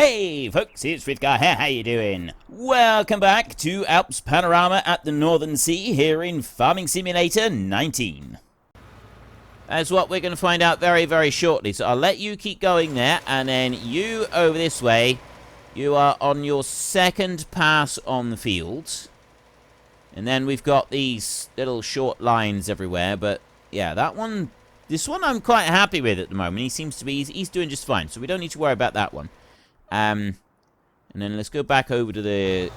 Hey folks, it's Frithgar here, how you doing? Welcome back to Alps Panorama at the Northern Sea here in Farming Simulator 19. That's what we're going to find out very, very shortly. So I'll let you keep going there, and then you over this way. You are on your second pass on the field. And then we've got these little short lines everywhere, but yeah, this one I'm quite happy with at the moment. He seems to be, he's doing just fine, so we don't need to worry about that one. And then let's go back over to the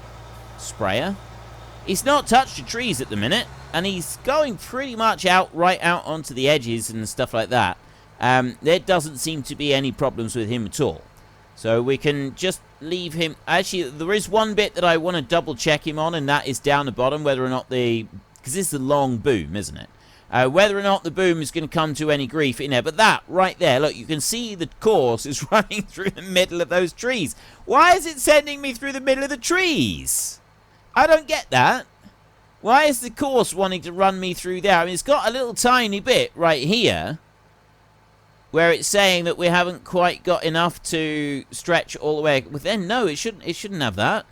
sprayer. He's not touched the trees at the minute, and he's going pretty much right out onto the edges and stuff like that. There doesn't seem to be any problems with him at all. So we can just leave him. Actually, there is one bit that I want to double check him on, and that is down the bottom, whether or not because this is a long boom, isn't it? Whether or not the boom is going to come to any grief in there. But that, right there, look, you can see the course is running through the middle of those trees. Why is it sending me through the middle of the trees? I don't get that. Why is the course wanting to run me through there? I mean, it's got a little tiny bit right here where it's saying that we haven't quite got enough to stretch all the way. Well, then, no, it shouldn't have that.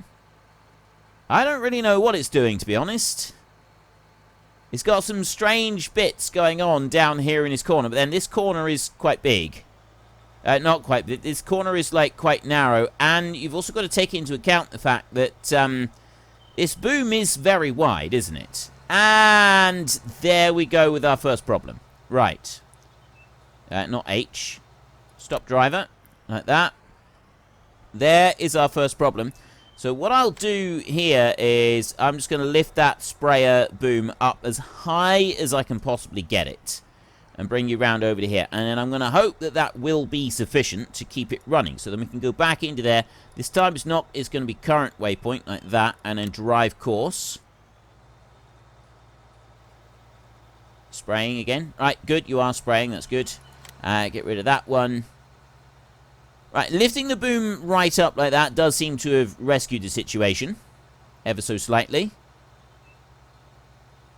I don't really know what it's doing, to be honest. It's got some strange bits going on down here in this corner, but then this corner is quite big. Not quite big. This corner is, like, quite narrow, and you've also got to take into account the fact that this boom is very wide, isn't it? And there we go with our first problem. Right. Not H. Stop driver. Like that. There is our first problem. So what I'll do here is I'm just going to lift that sprayer boom up as high as I can possibly get it. And bring you round over to here. And then I'm going to hope that that will be sufficient to keep it running. So then we can go back into there. This time it's going to be current waypoint like that. And then drive course. Spraying again. Right, good. You are spraying. That's good. Get rid of that one. Right, lifting the boom right up like that does seem to have rescued the situation. Ever so slightly.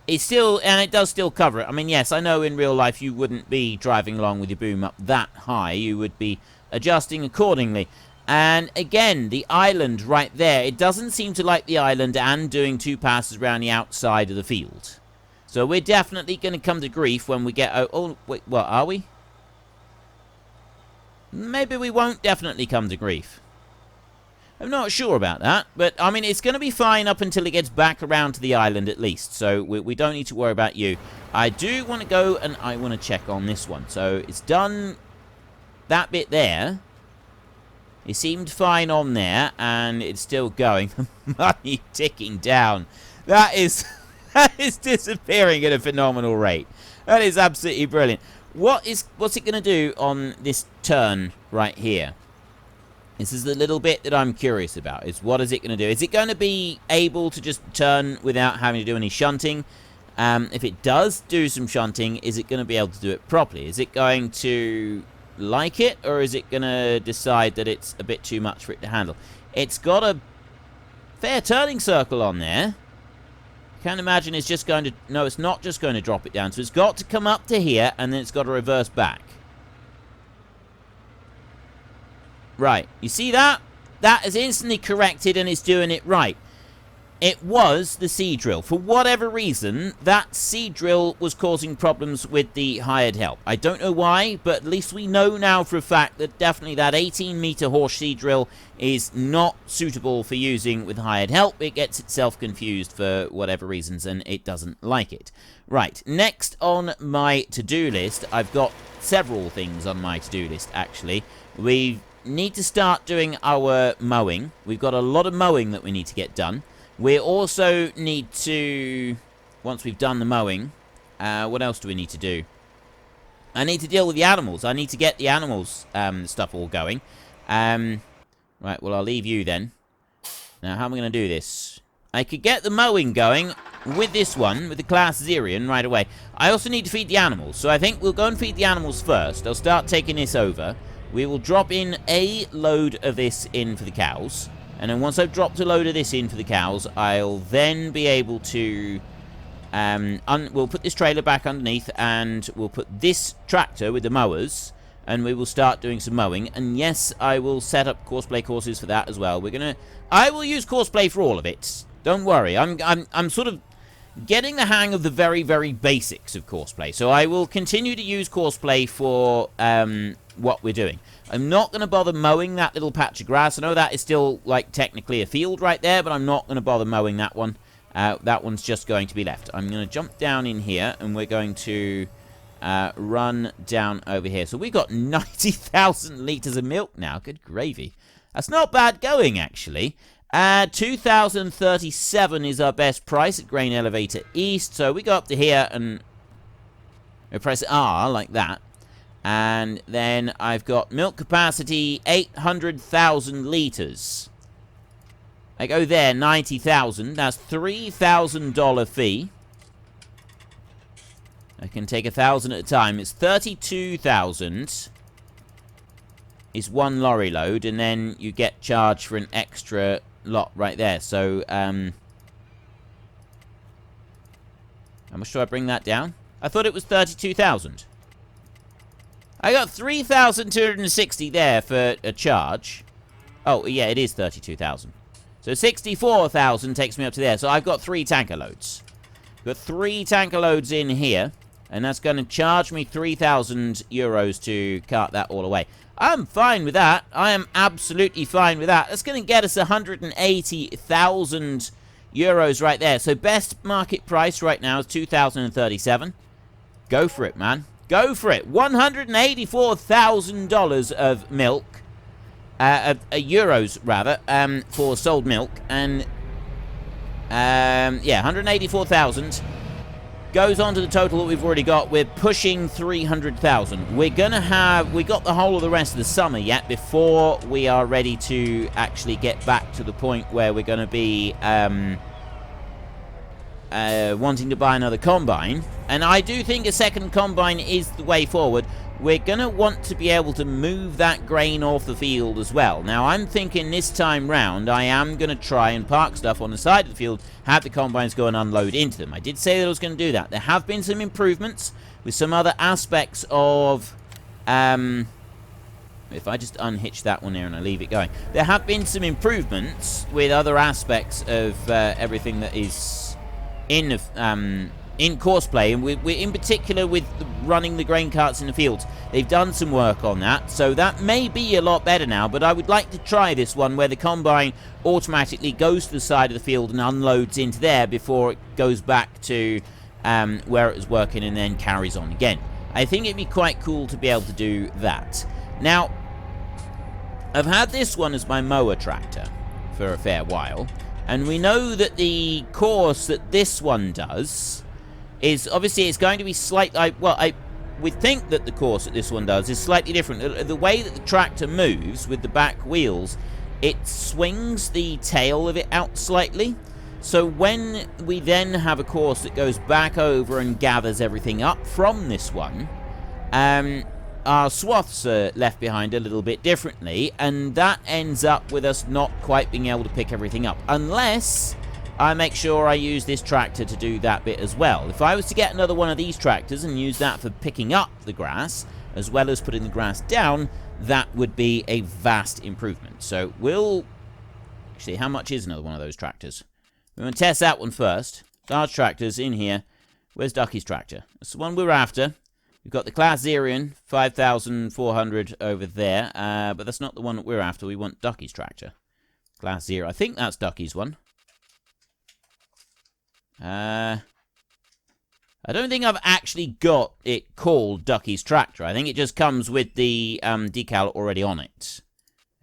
It's still, and it does still cover it. I mean, yes, I know in real life you wouldn't be driving along with your boom up that high. You would be adjusting accordingly. And again, the island right there, it doesn't seem to like the island and doing 2 passes around the outside of the field. So we're definitely going to come to grief when we get... Oh, wait, what, are we? Maybe we won't definitely come to grief. I'm not sure about that, but I mean, it's going to be fine up until it gets back around to the island at least, so we don't need to worry about you. I do want to go and I want to check on this one. So it's done that bit there. It seemed fine on there, and it's still going. Money ticking down. That is disappearing at a phenomenal rate. That is absolutely brilliant. What's it going to do on this turn right here? This is the little bit that I'm curious about. Is what is it going to do? Is it going to be able to just turn without having to do any shunting? If it does do some shunting, is it going to be able to do it properly? Is it going to like it, or is it going to decide that it's a bit too much for it to handle? It's got a fair turning circle on there. Can't imagine it's just going to... No, it's not just going to drop it down. So it's got to come up to here, and then it's got to reverse back. Right. You see that? That is instantly corrected, and it's doing it right. It was the seed drill. For whatever reason, that seed drill was causing problems with the hired help. I don't know why, but at least we know now for a fact that definitely that 18-meter horse seed drill is not suitable for using with hired help. It gets itself confused for whatever reasons, and it doesn't like it. Right, next on my to-do list, I've got several things on my to-do list, actually. We need to start doing our mowing. We've got a lot of mowing that we need to get done. We also need to, once we've done the mowing, what else do we need to do? I need to deal with the animals. I need to get the animals stuff all going. Right, well, I'll leave you then. Now, how am I going to do this? I could get the mowing going with this one, with the Class Zerian right away. I also need to feed the animals, so I think we'll go and feed the animals first. I'll start taking this over. We will drop in a load of this in for the cows. And then once I've dropped a load of this in for the cows, I'll then be able to... we'll put this trailer back underneath, and we'll put this tractor with the mowers and we will start doing some mowing. And yes, I will set up courseplay courses for that as well. I will use courseplay for all of it. Don't worry. I'm sort of getting the hang of the very, very basics of courseplay. So I will continue to use courseplay for what we're doing. I'm not going to bother mowing that little patch of grass. I know that is still, like, technically a field right there, but I'm not going to bother mowing that one. That one's just going to be left. I'm going to jump down in here, and we're going to run down over here. So we got 90,000 litres of milk now. Good gravy. That's not bad going, actually. 2,037 is our best price at Grain Elevator East. So we go up to here and we press R like that. And then I've got milk capacity 800,000 litres. I go there, 90,000. That's $3,000 fee. I can take 1,000 at a time. It's 32,000 is one lorry load, and then you get charged for an extra lot right there. So, how much do I bring that down? I thought it was 32,000. I got 3,260 there for a charge. Oh, yeah, it is 32,000. So 64,000 takes me up to there. So I've got 3 tanker loads. Got 3 tanker loads in here, and that's going to charge me 3,000 euros to cart that all away. I'm fine with that. I am absolutely fine with that. That's going to get us 180,000 euros right there. So best market price right now is 2,037. Go for it, man. Go for it. $184,000 of milk. Euros, rather, for sold milk. And, yeah, 184,000 goes on to the total that we've already got. We're pushing 300,000. We got the whole of the rest of the summer yet before we are ready to actually get back to the point where we're going to be wanting to buy another combine. And I do think a second combine is the way forward. We're going to want to be able to move that grain off the field as well. Now, I'm thinking this time round, I am going to try and park stuff on the side of the field, have the combines go and unload into them. I did say that I was going to do that. There have been some improvements with some other aspects of... if I just unhitch that one there and I leave it going. There have been some improvements with other aspects of everything that is in courseplay, and we're in particular with running the grain carts in the fields. They've done some work on that, so that may be a lot better now, but I would like to try this one where the combine automatically goes to the side of the field and unloads into there before it goes back to where it was working and then carries on again. I think it'd be quite cool to be able to do that. Now, I've had this one as my mower tractor for a fair while, and we know that the course that this one does is obviously it's going to be slightly, we think that the course that this one does is slightly different. The way that the tractor moves with the back wheels, it swings the tail of it out slightly. So when we then have a course that goes back over and gathers everything up from this one, our swaths are left behind a little bit differently, and that ends up with us not quite being able to pick everything up, unless I make sure I use this tractor to do that bit as well. If I was to get another one of these tractors and use that for picking up the grass, as well as putting the grass down, that would be a vast improvement. So we'll... Actually, how much is another one of those tractors? We're going to test that one first. Large tractors in here. Where's Ducky's tractor? That's the one we're after. We've got the Class Zerion, 5,400 over there, but that's not the one that we're after. We want Ducky's tractor. Class Zero. I think that's Ducky's one. I don't think I've actually got it called Ducky's tractor. I think it just comes with the decal already on it.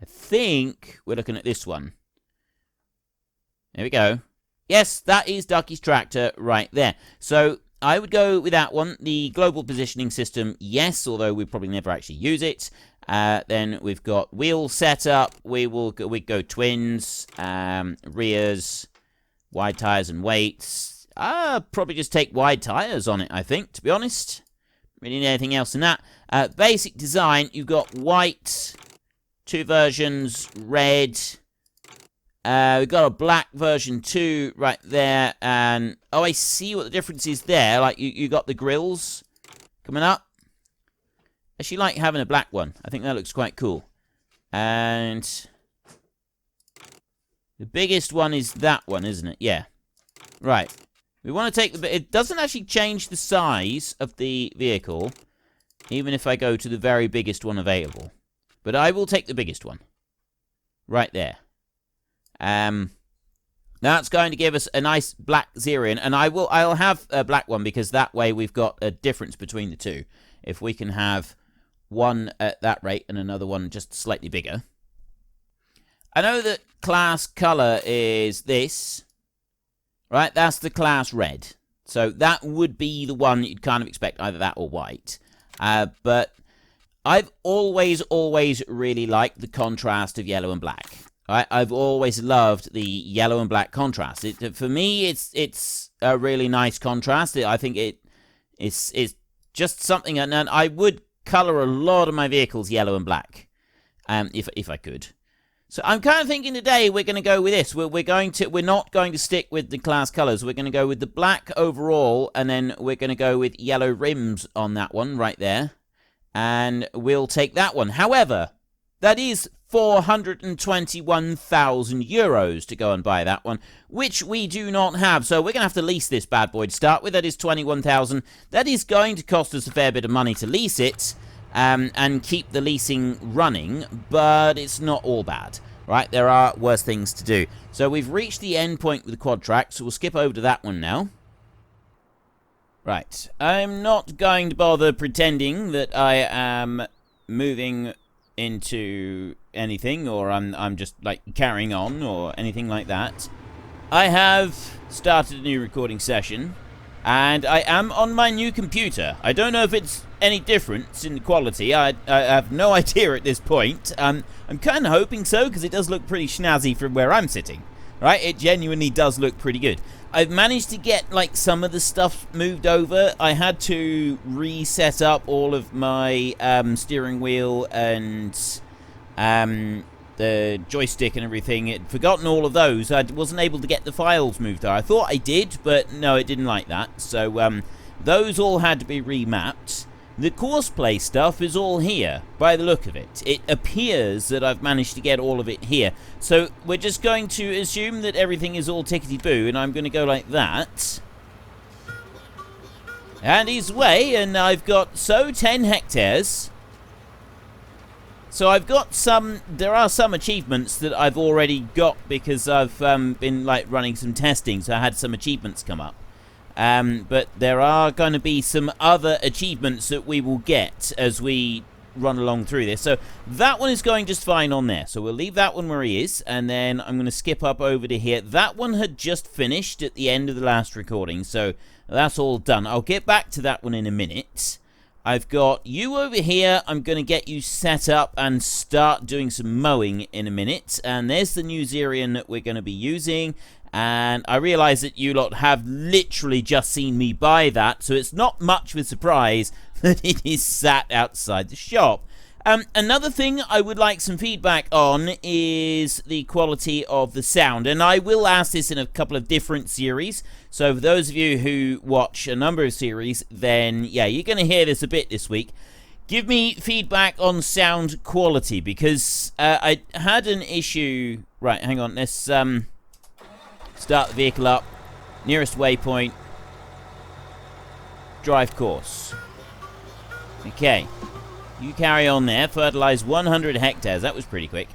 I think we're looking at this one. There we go. Yes, that is Ducky's tractor right there. So I would go with that one. The global positioning system, yes, although we probably never actually use it. Then we've got wheel setup. We go twins, rears, wide tires and weights. Probably just take wide tires on it, I think, to be honest. Really need anything else than that. Basic design, you've got white, 2 versions, red. We've got a black version 2 right there. And, oh, I see what the difference is there. Like, you got the grills coming up. actually like having a black one. I think that looks quite cool. And the biggest one is that one, isn't it? Yeah. Right. We want to take the... It doesn't actually change the size of the vehicle, even if I go to the very biggest one available. But I will take the biggest one. Right there. That's going to give us a nice black Xerion, and I'll have a black one because that way we've got a difference between the two. If we can have one at that rate and another one just slightly bigger. I know that class color is this. Right, that's the class red. So that would be the one you'd kind of expect, either that or white. But I've always really liked the contrast of yellow and black. Right? I've always loved the yellow and black contrast. For me, it's a really nice contrast. I think it's just something, and I would color a lot of my vehicles yellow and black, if I could. So I'm kind of thinking today we're going to go with this. We're not going to stick with the class colors. We're going to go with the black overall, and then we're going to go with yellow rims on that one right there, and we'll take that one. However, that is 421,000 euros to go and buy that one, which we do not have. So we're going to have to lease this bad boy to start with. That is 21,000. That is going to cost us a fair bit of money to lease it, and keep the leasing running, but it's not all bad, right? There are worse things to do. So we've reached the end point with the quad track, so we'll skip over to that one now. Right, I'm not going to bother pretending that I am moving into anything, or I'm just like carrying on or anything like that. I have started a new recording session, and I am on my new computer. I don't know if it's any difference in the quality. I have no idea at this point. I'm kind of hoping so, because it does look pretty snazzy from where I'm sitting. Right? It genuinely does look pretty good. I've managed to get like some of the stuff moved over. I had to reset up all of my steering wheel and the joystick and everything. I'd forgotten all of those. I wasn't able to get the files moved there. I thought I did, but no, it didn't like that. So those all had to be remapped. The courseplay stuff is all here, by the look of it. It appears that I've managed to get all of it here. So we're just going to assume that everything is all tickety-boo, and I'm going to go like that. And he's away, and I've got 10 hectares. So I've got there are some achievements that I've already got because I've been like running some testing, so I had some achievements come up. But there are going to be some other achievements that we will get as we run along through this. So that one is going just fine on there. So we'll leave that one where he is, and then I'm going to skip up over to here. That one had just finished at the end of the last recording, so that's all done. I'll get back to that one in a minute. I've got you over here. I'm going to get you set up and start doing some mowing in a minute. And there's the new Xerion that we're going to be using. And I realise that you lot have literally just seen me buy that, so it's not much of a surprise that it is sat outside the shop. Another thing I would like some feedback on is the quality of the sound, and I will ask this in a couple of different series. So for those of you who watch a number of series, then yeah, you're going to hear this a bit this week. Give me feedback on sound quality, because I had an issue. Right, hang on, let's start the vehicle up, nearest waypoint, drive course. Okay, you carry on there, fertilize 100 hectares, that was pretty quick.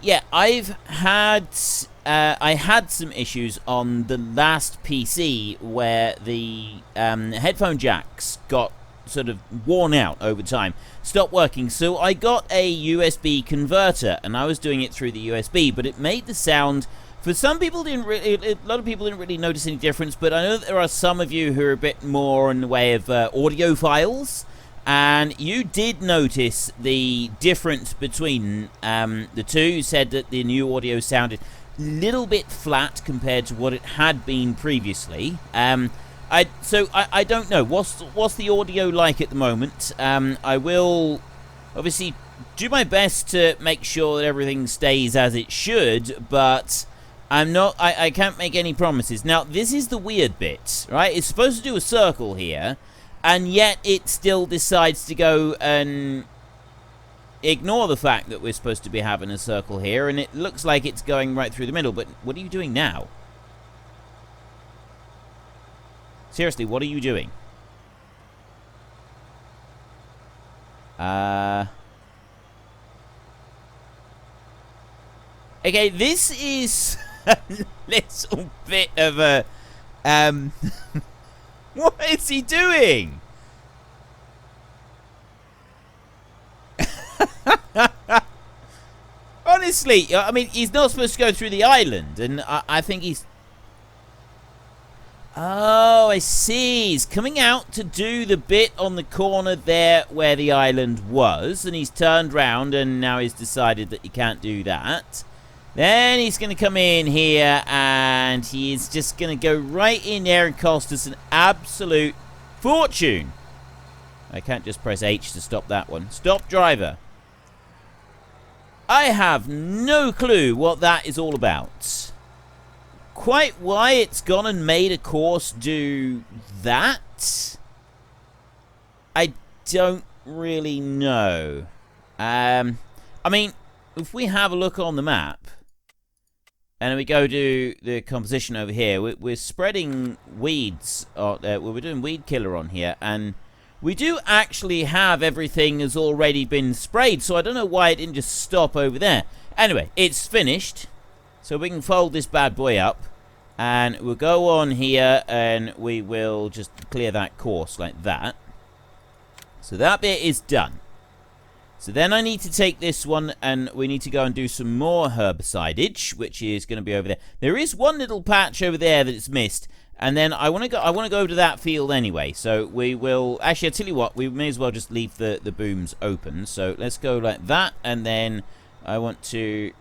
Yeah, I had some issues on the last PC where the headphone jacks got sort of worn out over time, stopped working, so I got a USB converter, and I was doing it through the USB, but it made the sound... For some people, a lot of people didn't really notice any difference, but I know that there are some of you who are a bit more in the way of audiophiles, and you did notice the difference between the two. You said that the new audio sounded a little bit flat compared to what it had been previously. So I don't know. What's the audio like at the moment? I will obviously do my best to make sure that everything stays as it should, but... I can't make any promises. Now, this is the weird bit, right? It's supposed to do a circle here, And yet it still decides to go and ignore the fact that we're supposed to be having a circle here, and it looks like it's going right through the middle. But what are you doing now? Seriously, what are you doing? Okay, this is a little bit of a... What is he doing? Honestly, I mean, he's not supposed to go through the island, and I think he's... Oh, I see. He's coming out to do the bit on the corner there where the island was, and he's turned round, and now he's decided that he can't do that. Then he's going to come in here, and he's just going to go right in there and cost us an absolute fortune. I can't just press H to stop that one. Stop, driver. I have no clue what that is all about. Quite why it's gone and made a course do that, I don't really know. I mean, if we have a look on the map, and we go to the composition over here, we're spreading weeds. We're doing weed killer on here, and we do actually have everything has already been sprayed, so I don't know why it didn't just stop over there. Anyway, it's finished, so we can fold this bad boy up, and we'll go on here, and we will just clear that course like that. So that bit is done. So then I need to take this one, and we need to go and do some more herbicidage, which is going to be over there. There is one little patch over there that it's missed, and then I want to go to that field anyway. So we will actually, I tell you what, we may as well just leave the booms open. So let's go like that, and then I want to.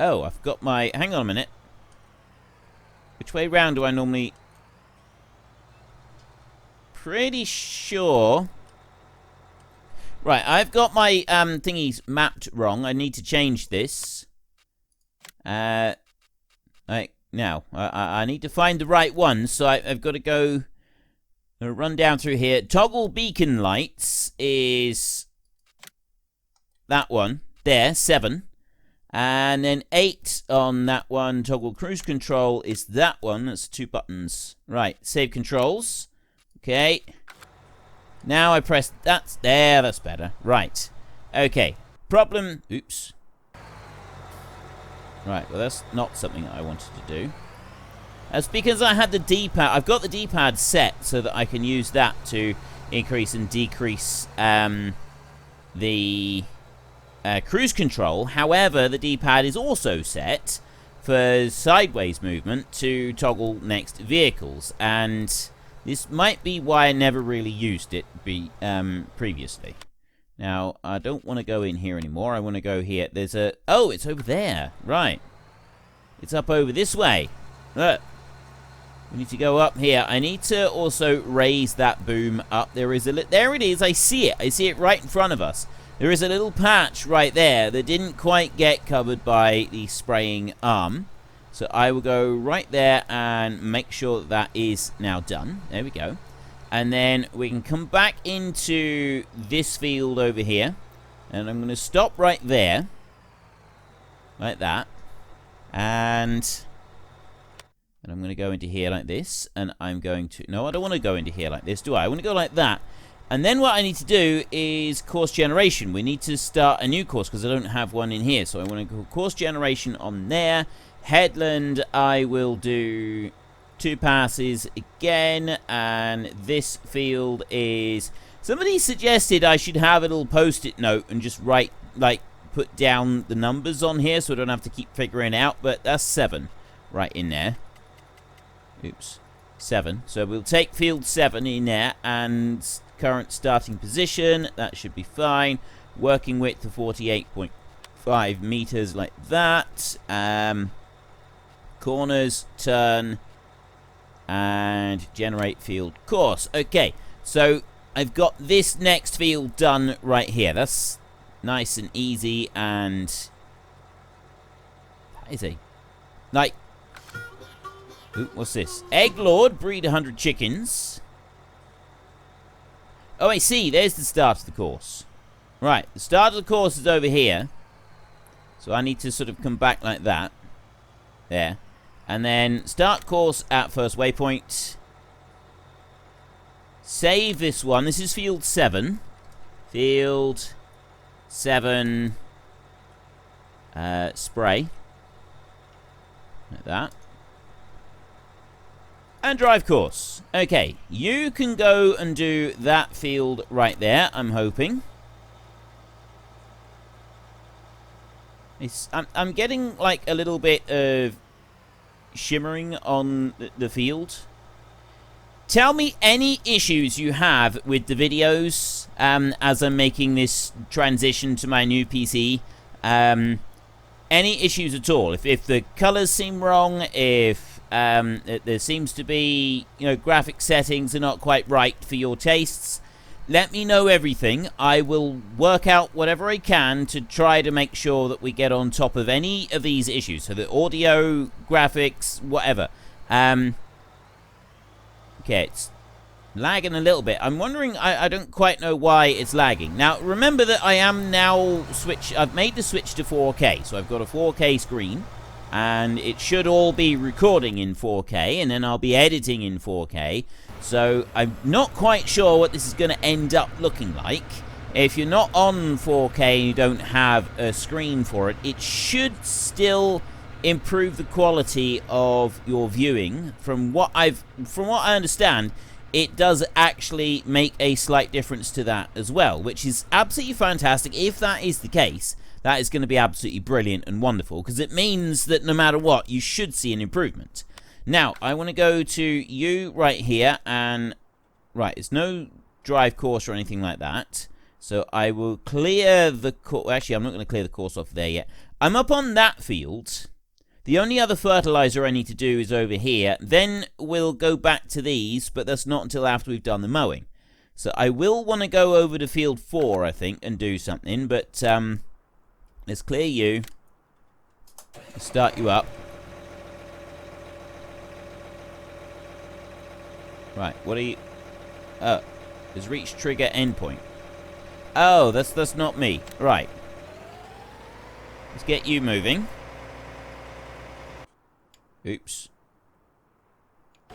Oh, I've got my. Hang on a minute. Which way round do I normally? Pretty sure. Right, I've got my thingies mapped wrong. I need to change this. Right, now, I need to find the right one, so I've got to go run down through here. Toggle beacon lights is that one. There, 7. And then 8 on that one. Toggle cruise control is that one. That's 2 buttons. Right, save controls. Okay. Now I press that's there, that's better. Right. Okay. Problem. Oops. Right, well that's not something that I wanted to do. That's because I had the D-pad. I've got the D-pad set so that I can use that to increase and decrease the cruise control. However, the D-pad is also set for sideways movement to toggle next vehicles, and this might be why I never really used it previously. Now, I don't want to go in here anymore. I want to go here. There's a... Oh, it's over there. Right. It's up over this way. Look. We need to go up here. I need to also raise that boom up. There is a... There it is. I see it. I see it right in front of us. There is a little patch right there that didn't quite get covered by the spraying arm. So I will go right there and make sure that that is now done. There we go. And then we can come back into this field over here. And I'm going to stop right there. Like that. And I'm going to go into here like this. And I'm going to... No, I don't want to go into here like this, do I? I want to go like that. And then what I need to do is course generation. We need to start a new course because I don't have one in here. So I want to go course generation on there. Headland, I will do 2 passes again, and this field is... Somebody suggested I should have a little post-it note and just write, like, put down the numbers on here so I don't have to keep figuring it out, but that's 7 right in there. Oops. 7. So we'll take field 7 in there, and current starting position, that should be fine. Working width of 48.5 meters like that. Corners, turn, and generate field course. Okay, so I've got this next field done right here. That's nice and easy, and that is a, like, Ooh, what's this? Egg Lord, breed 100 chickens. Oh, I see. There's the start of the course. Right, the start of the course is over here. So I need to sort of come back like that. There. And then start course at first waypoint. Save this one. This is field 7. Field 7. Spray. Like that. And drive course. Okay, you can go and do that field right there, I'm hoping. I'm getting like a little bit of shimmering on the field. Tell me any issues you have with the videos as I'm making this transition to my new PC. Any issues at all? If the colors seem wrong, if there seems to be, graphic settings are not quite right for your tastes, let me know everything. I will work out whatever I can to try to make sure that we get on top of any of these issues. So the audio, graphics, whatever. Okay, it's lagging a little bit. I'm wondering, I don't quite know why it's lagging. Now, remember that I am now I've made the switch to 4K. So I've got a 4K screen. And it should all be recording in 4K, and then I'll be editing in 4K. So I'm not quite sure what this is going to end up looking like. If you're not on 4K and you don't have a screen for it, it should still improve the quality of your viewing. From what I understand, it does actually make a slight difference to that as well, which is absolutely fantastic. If that is the case, that is going to be absolutely brilliant and wonderful, because it means that no matter what, you should see an improvement. Now, I want to go to you right here, and right, it's no drive course or anything like that. So I will clear the course. Actually, I'm not going to clear the course off there yet. I'm up on that field. The only other fertilizer I need to do is over here. Then we'll go back to these, but that's not until after we've done the mowing. So I will want to go over to field 4, I think, and do something, but let's clear you. Let's start you up. Right, what are you... Oh, there's reach trigger endpoint. Oh, that's not me. Right. Let's get you moving. Oops.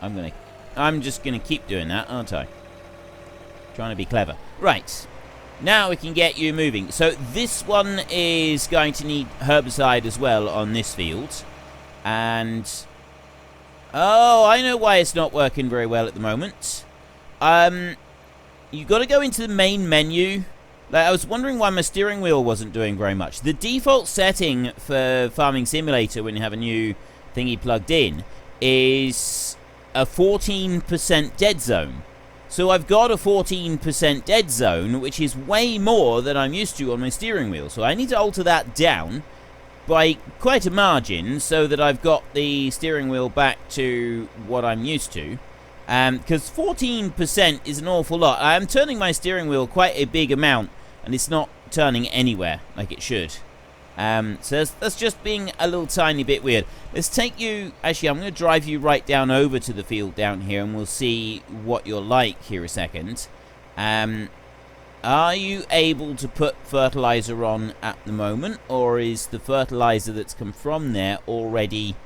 I'm just gonna keep doing that, aren't I? Trying to be clever. Right. Now we can get you moving. So this one is going to need herbicide as well on this field. And... oh, I know why it's not working very well at the moment. You've got to go into the main menu. Like, I was wondering why my steering wheel wasn't doing very much. The default setting for Farming Simulator when you have a new thingy plugged in is a 14% dead zone. So I've got a 14% dead zone, which is way more than I'm used to on my steering wheel. So I need to alter that down by quite a margin so that I've got the steering wheel back to what I'm used to. Because 14% is an awful lot. I'm turning my steering wheel quite a big amount, and it's not turning anywhere like it should. So that's just being a little tiny bit weird. Let's take you... actually, I'm going to drive you right down over to the field down here, and we'll see what you're like here a second. Are you able to put fertilizer on at the moment, or is the fertilizer that's come from there already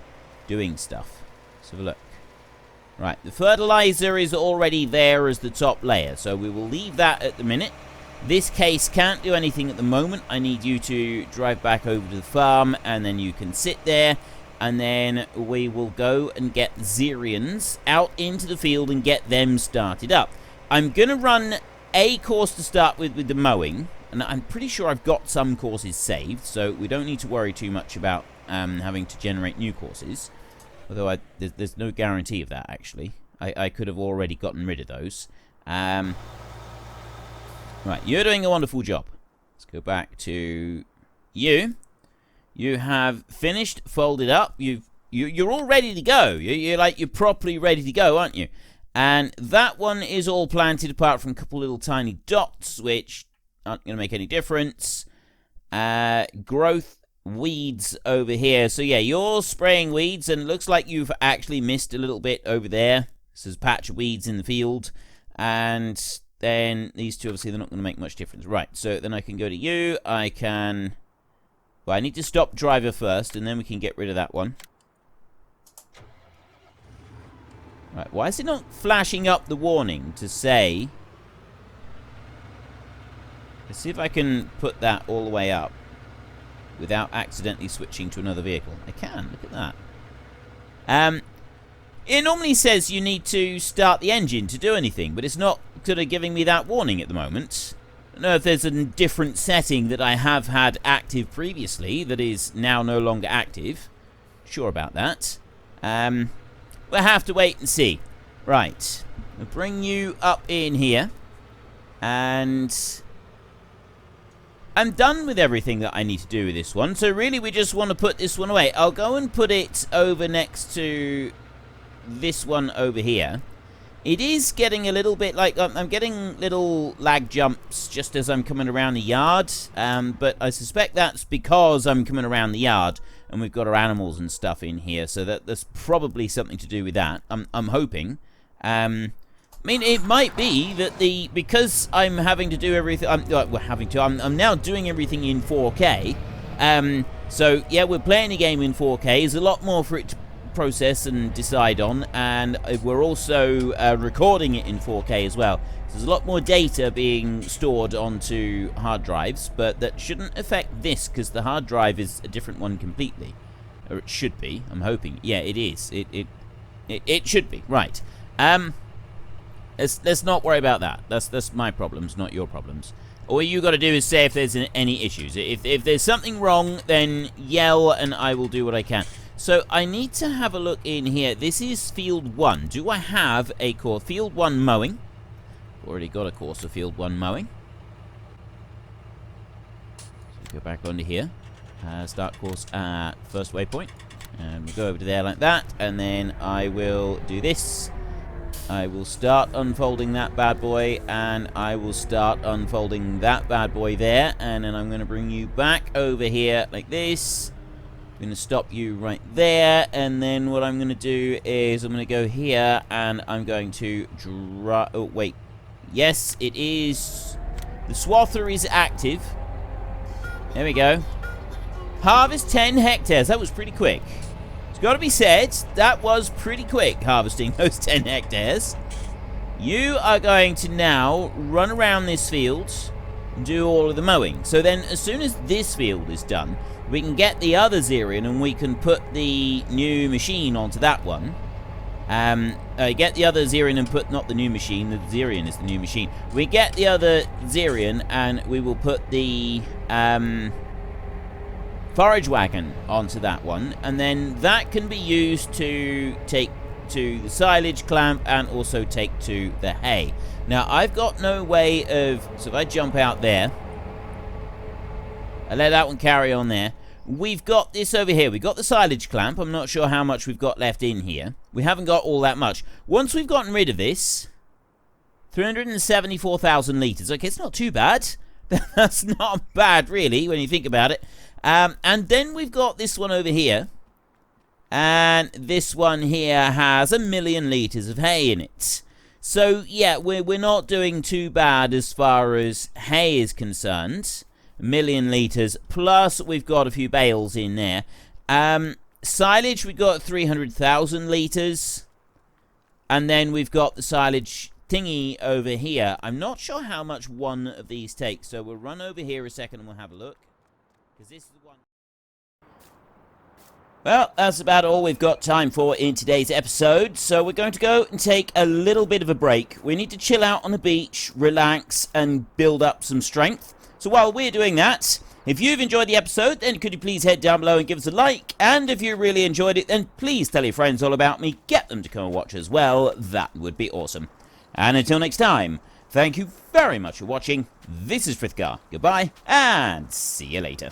doing stuff? Let's have a look. Right, the fertilizer is already there as the top layer, so we will leave that at the minute. This case can't do anything at the moment. I need you to drive back over to the farm, and then you can sit there, and then we will go and get Zerians out into the field and get them started up. I'm going to run a course to start with the mowing, and I'm pretty sure I've got some courses saved, so we don't need to worry too much about having to generate new courses. Although there's no guarantee of that, actually. I could have already gotten rid of those. Right, you're doing a wonderful job. Let's go back to you. You have finished, folded up. You're all ready to go. You're properly ready to go, aren't you? And that one is all planted apart from a couple little tiny dots, which aren't going to make any difference. Growth weeds over here. So yeah, you're spraying weeds, and it looks like you've actually missed a little bit over there. This is a patch of weeds in the field, and then these two, obviously, they're not going to make much difference. Right, so then I can go to you. I can... Well, I need to stop driver first, and then we can get rid of that one. Right, why is it not flashing up the warning to say... Let's see if I can put that all the way up without accidentally switching to another vehicle. I can, look at that. It normally says you need to start the engine to do anything, but it's not sort of giving me that warning at the moment. I don't know if there's a different setting that I have had active previously that is now no longer active. Sure about that. We'll have to wait and see. Right. I'll bring you up in here. And I'm done with everything that I need to do with this one. So really we just want to put this one away. I'll go and put it over next to this one over here. It is getting a little bit like I'm getting little lag jumps just as I'm coming around the yard, but I suspect that's because I'm coming around the yard and we've got our animals and stuff in here, so that there's probably something to do with that. I'm hoping. I mean, it might be that because I'm having to do everything. I'm now doing everything in 4K. So yeah, we're playing the game in 4K. There's a lot more for it to process and decide on, and we're also recording it in 4K as well. So there's a lot more data being stored onto hard drives, but that shouldn't affect this because the hard drive is a different one completely, or it should be. I'm hoping. Yeah, it is. It should be right. Let's not worry about that. That's my problems, not your problems. All you got to do is say if there's any issues. If there's something wrong, then yell and I will do what I can. So I need to have a look in here. This is Field 1. Do I have a course? Field 1 mowing. Already got a course of Field 1 mowing. So go back onto here. Start course at first waypoint. And we'll go over to there like that. And then I will do this. I will start unfolding that bad boy. And I will start unfolding that bad boy there. And then I'm going to bring you back over here like this. I'm going to stop you right there, and then what I'm going to do is I'm going to go here, and I'm going to draw... Oh, wait. Yes, it is... The swather is active. There we go. Harvest 10 hectares. That was pretty quick. It's got to be said, that was pretty quick, harvesting those 10 hectares. You are going to now run around this field and do all of the mowing. So then, as soon as this field is done... We can get the other Zerion and we can put the new machine onto that one. Get the other Zerion and put, not the new machine, the Zerion is the new machine. We get the other Zerion and we will put the forage wagon onto that one. And then that can be used to take to the silage clamp and also take to the hay. Now, I've got no way of... So if I jump out there... I let that one carry on there. We've got this over here. We've got the silage clamp. I'm not sure how much we've got left in here. We haven't got all that much. Once we've gotten rid of this, 374,000 litres. Okay, it's not too bad. That's not bad, really, when you think about it. And then we've got this one over here. And this one here has 1 million litres of hay in it. So, yeah, we're not doing too bad as far as hay is concerned. 1 million litres, plus we've got a few bales in there. Silage, we've got 300,000 litres. And then we've got the silage thingy over here. I'm not sure how much one of these takes, so we'll run over here a second and we'll have a look. Because this is the one... Well, that's about all we've got time for in today's episode, so we're going to go and take a little bit of a break. We need to chill out on the beach, relax, and build up some strength. So while we're doing that, if you've enjoyed the episode, then could you please head down below and give us a like? And if you really enjoyed it, then please tell your friends all about me. Get them to come and watch as well. That would be awesome. And until next time, thank you very much for watching. This is Frithgar. Goodbye, and see you later.